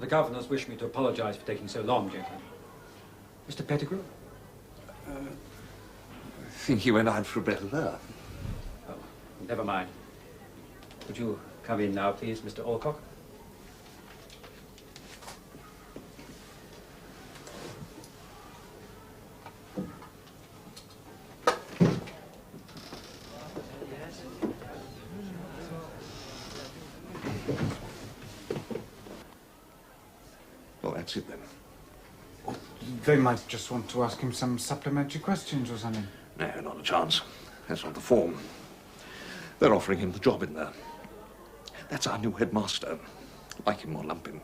The governors wish me to apologize for taking so long, gentlemen. Mr. Pettigrew? I think he went out for a better laugh. Oh, never mind. Would you come in now, please, Mr. Alcock? Well, that's it then. They might just want to ask him some supplementary questions or something. No, not a chance. That's not the form. They're offering him the job in there. That's our new headmaster. Like him or lump him.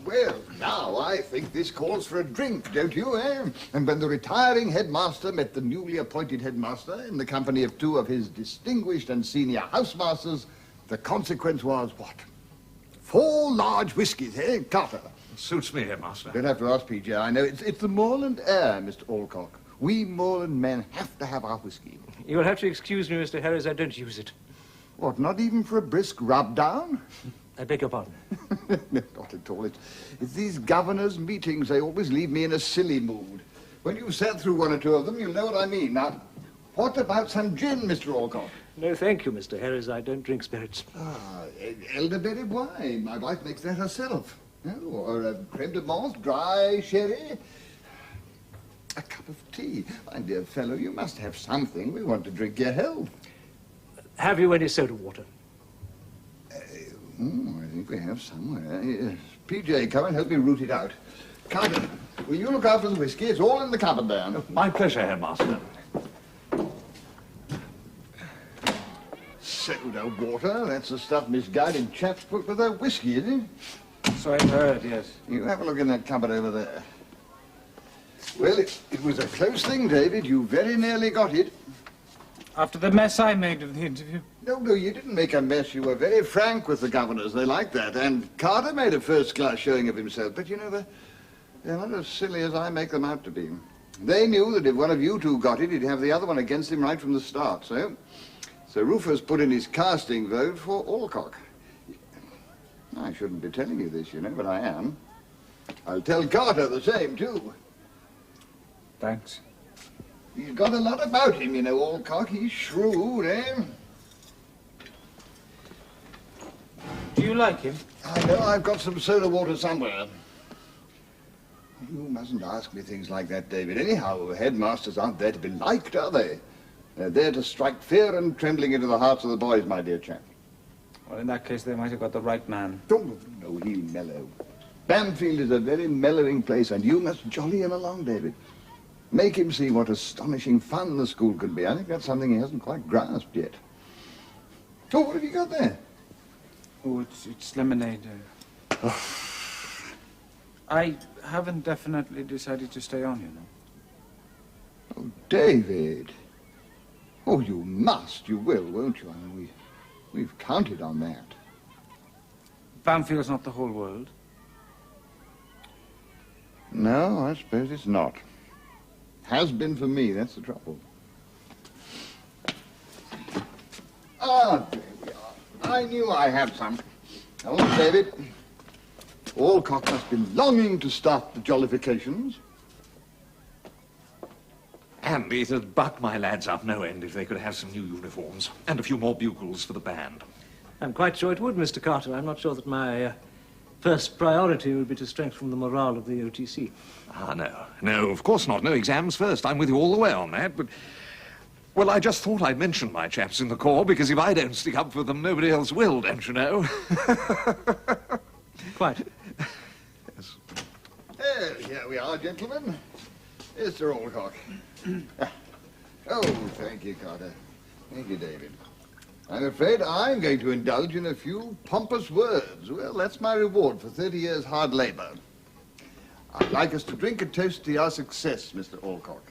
Well, now I think this calls for a drink, don't you, eh? And when the retiring headmaster met the newly appointed headmaster in the company of two of his distinguished and senior housemasters, the consequence was what? 4 large whiskies, eh, Carter? Suits me, headmaster. Don't have to ask, PJ. I know it's the moorland air, Mr. Alcock. We moorland men have to have our whiskey. You'll have to excuse me, Mr. Harris. I don't use it. What, not even for a brisk rub-down? I beg your pardon. Not at all. It's these governors' meetings. They always leave me in a silly mood. When you've sat through 1 or 2 of them, you'll know what I mean. Now, what about some gin, Mr. Alcock? No, thank you, Mr. Harris. I don't drink spirits. Ah, elderberry wine. My wife makes that herself. Or a creme de menthe, dry sherry. A cup of tea. My dear fellow, you must have something. We want to drink your health. Have you any soda water? I think we have somewhere. Yes. PJ, come and help me root it out. Carter, will you look after the whiskey? It's all in the cupboard there. My pleasure, headmaster. Soda water. That's the stuff misguided chaps put with their whiskey, isn't it? So I've heard, yes. You have a look in that cupboard over there. Well, it was a close thing, David. You very nearly got it. After the mess I made of the interview. No, you didn't make a mess. You were very frank with the governors. They liked that. And Carter made a first-class showing of himself. But, you know, they're not as silly as I make them out to be. They knew that if one of you two got it, he'd have the other one against him right from the start. So Rufus put in his casting vote for Alcock. I shouldn't be telling you this, you know, but I am. I'll tell Carter the same, too. Thanks. He's got a lot about him, you know, Alcock. He's shrewd, eh? Do you like him? I know I've got some soda water somewhere. You mustn't ask me things like that, David. Anyhow, headmasters aren't there to be liked, are they? They're there to strike fear and trembling into the hearts of the boys, my dear chap. Well, in that case, they might have got the right man. Oh, no, he'll mellow. Bamfield is a very mellowing place, and you must jolly him along, David. Make him see what astonishing fun the school can be. I think that's something he hasn't quite grasped yet. Oh, what have you got there? Oh, it's lemonade. I haven't definitely decided to stay on, you know. Oh, David. Oh, you must. You will, won't you? I mean, we've counted on that. Bamfield's not the whole world. No, I suppose it's not. Has been for me, that's the trouble. Ah, there we are. I knew I had some. Oh, David. Alcock must be longing to start the jollifications. And it'd buck my lads up no end if they could have some new uniforms and a few more bugles for the band. I'm quite sure it would, Mr. Carter. I'm not sure that my first priority would be to strengthen the morale of the OTC. Ah, no, of course not. No exams first. I'm with you all the way on that, but... Well, I just thought I'd mention my chaps in the Corps, because if I don't stick up for them, nobody else will, don't you know? Quite. Yes. Here we are, gentlemen. Mr. Alcock. Oh, thank you, Carter. Thank you, David. I'm afraid I'm going to indulge in a few pompous words. Well, that's my reward for 30 years' hard labor. I'd like us to drink a toast to your success, Mr. Alcock.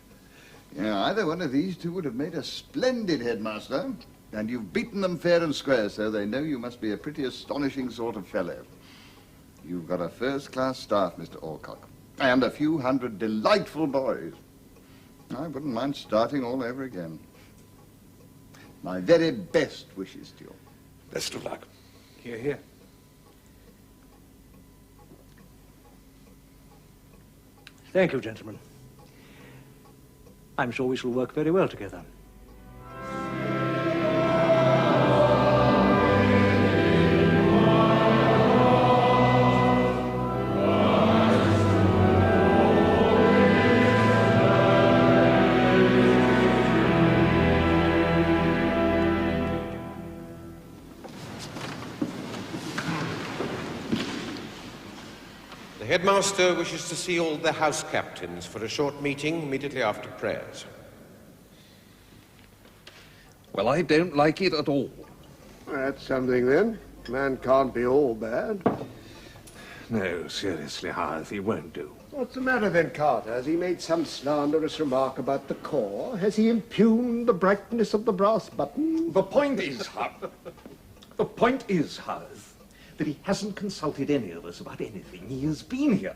Yeah, either one of these two would have made a splendid headmaster, and you've beaten them fair and square, so they know you must be a pretty astonishing sort of fellow. You've got a first-class staff, Mr. Alcock, and a few hundred delightful boys. I wouldn't mind starting all over again. My very best wishes to you. Best of luck. Hear, hear. Thank you, gentlemen. I'm sure we shall work very well together. The headmaster wishes to see all the house captains for a short meeting immediately after prayers. Well, I don't like it at all. That's something, then. Man can't be all bad. No, seriously, Howth, he won't do. What's the matter, then, Carter? Has he made some slanderous remark about the corps? Has he impugned the brightness of the brass button? The point is, Howth, that he hasn't consulted any of us about anything. He has been here.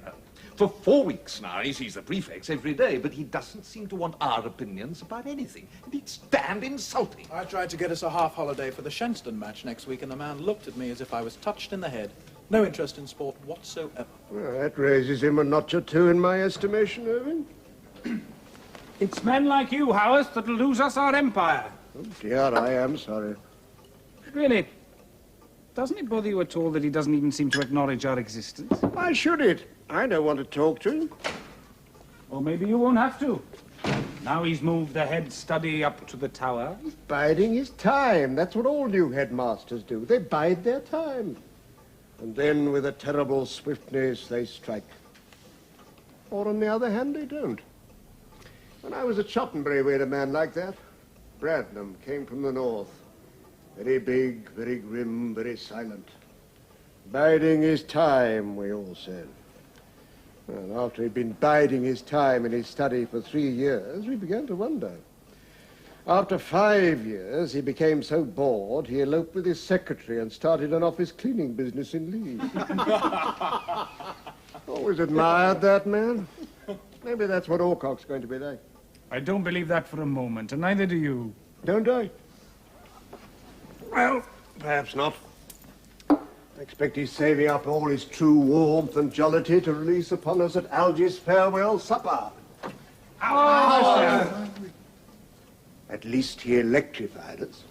For 4 weeks now, he sees the prefects every day, but he doesn't seem to want our opinions about anything. And it's damned insulting. I tried to get us a half holiday for the Shenstone match next week, and the man looked at me as if I was touched in the head. No interest in sport whatsoever. Well, that raises him a notch or two in my estimation, Irving. It's men like you, Howarth, that'll lose us our empire. Oh, dear, I am sorry. Really? Doesn't it bother you at all that he doesn't even seem to acknowledge our existence? Why should it? I don't want to talk to him. Or maybe you won't have to. Now he's moved the head study up to the tower. He's biding his time. That's what all new headmasters do. They bide their time. And then, with a terrible swiftness, they strike. Or, on the other hand, they don't. When I was at Shottenbury, we had a man like that. Braden came from the north. Very big, very grim, very silent. Biding his time, we all said. And after he'd been biding his time in his study for 3 years, we began to wonder. After 5 years, he became so bored, he eloped with his secretary and started an office cleaning business in Leeds. Always admired that man. Maybe that's what Alcock's going to be like. I don't believe that for a moment, and neither do you. Don't I? Well, perhaps not. I expect he's saving up all his true warmth and jollity to release upon us at Algy's farewell supper. At least he electrified us.